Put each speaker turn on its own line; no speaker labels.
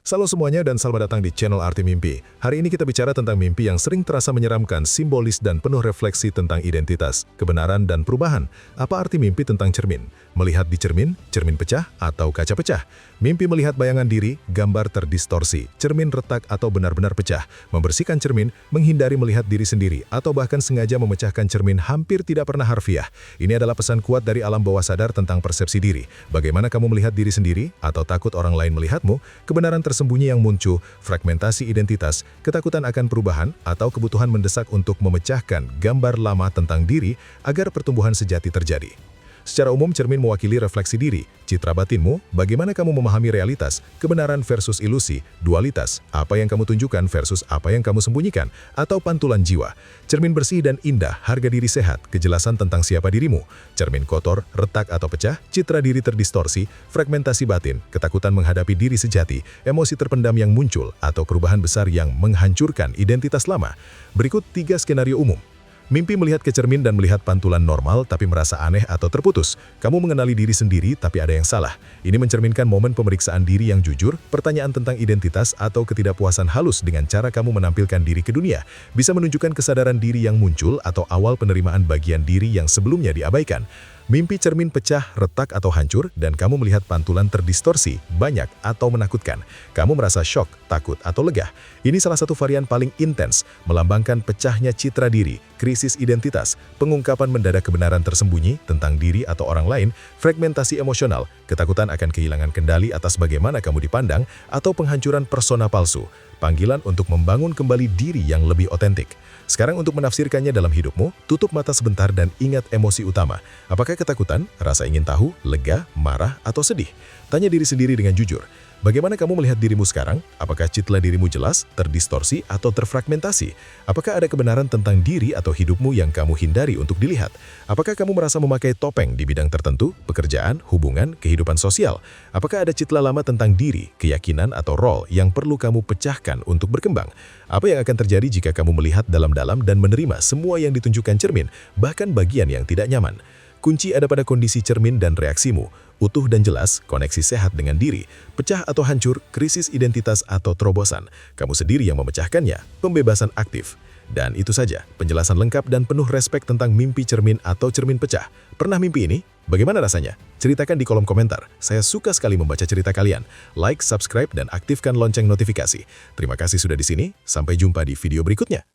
Halo semuanya dan selamat datang di channel Arti Mimpi. Hari ini kita bicara tentang mimpi yang sering terasa menyeramkan, simbolis dan penuh refleksi tentang identitas, kebenaran dan perubahan. Apa arti mimpi tentang cermin? Melihat di cermin, cermin pecah atau kaca pecah? Mimpi melihat bayangan diri, gambar terdistorsi, cermin retak atau benar-benar pecah, membersihkan cermin, menghindari melihat diri sendiri, atau bahkan sengaja memecahkan cermin hampir tidak pernah harfiah. Ini adalah pesan kuat dari alam bawah sadar tentang persepsi diri. Bagaimana kamu melihat diri sendiri atau takut orang lain melihatmu, kebenaran tersembunyi yang muncul, fragmentasi identitas, ketakutan akan perubahan, atau kebutuhan mendesak untuk memecahkan gambar lama tentang diri agar pertumbuhan sejati terjadi. Secara umum, cermin mewakili refleksi diri, citra batinmu, bagaimana kamu memahami realitas, kebenaran versus ilusi, dualitas, apa yang kamu tunjukkan versus apa yang kamu sembunyikan, atau pantulan jiwa. Cermin bersih dan indah, harga diri sehat, kejelasan tentang siapa dirimu. Cermin kotor, retak atau pecah, citra diri terdistorsi, fragmentasi batin, ketakutan menghadapi diri sejati, emosi terpendam yang muncul, atau perubahan besar yang menghancurkan identitas lama. Berikut 3 skenario umum. Mimpi melihat ke cermin dan melihat pantulan normal tapi merasa aneh atau terputus. Kamu mengenali diri sendiri tapi ada yang salah. Ini mencerminkan momen pemeriksaan diri yang jujur, pertanyaan tentang identitas atau ketidakpuasan halus dengan cara kamu menampilkan diri ke dunia. Bisa menunjukkan kesadaran diri yang muncul atau awal penerimaan bagian diri yang sebelumnya diabaikan. Mimpi cermin pecah, retak atau hancur, dan kamu melihat pantulan terdistorsi, banyak atau menakutkan. Kamu merasa syok, takut, atau lega. Ini salah satu varian paling intens, melambangkan pecahnya citra diri, krisis identitas, pengungkapan mendadak kebenaran tersembunyi tentang diri atau orang lain, fragmentasi emosional, ketakutan akan kehilangan kendali atas bagaimana kamu dipandang, atau penghancuran persona palsu, panggilan untuk membangun kembali diri yang lebih otentik. Sekarang untuk menafsirkannya dalam hidupmu, tutup mata sebentar dan ingat emosi utama. Apakah ketakutan, rasa ingin tahu, lega, marah, atau sedih? Tanya diri sendiri dengan jujur. Bagaimana kamu melihat dirimu sekarang? Apakah citra dirimu jelas, terdistorsi, atau terfragmentasi? Apakah ada kebenaran tentang diri atau hidupmu yang kamu hindari untuk dilihat? Apakah kamu merasa memakai topeng di bidang tertentu, pekerjaan, hubungan, kehidupan sosial? Apakah ada citra lama tentang diri, keyakinan, atau role yang perlu kamu pecahkan untuk berkembang? Apa yang akan terjadi jika kamu melihat dalam-dalam dan menerima semua yang ditunjukkan cermin, bahkan bagian yang tidak nyaman? Kunci ada pada kondisi cermin dan reaksimu. Utuh dan jelas, koneksi sehat dengan diri. Pecah atau hancur, krisis identitas atau terobosan. Kamu sendiri yang memecahkannya, pembebasan aktif. Dan itu saja, penjelasan lengkap dan penuh respek tentang mimpi cermin atau cermin pecah. Pernah mimpi ini? Bagaimana rasanya? Ceritakan di kolom komentar. Saya suka sekali membaca cerita kalian. Like, subscribe, dan aktifkan lonceng notifikasi. Terima kasih sudah di sini. Sampai jumpa di video berikutnya.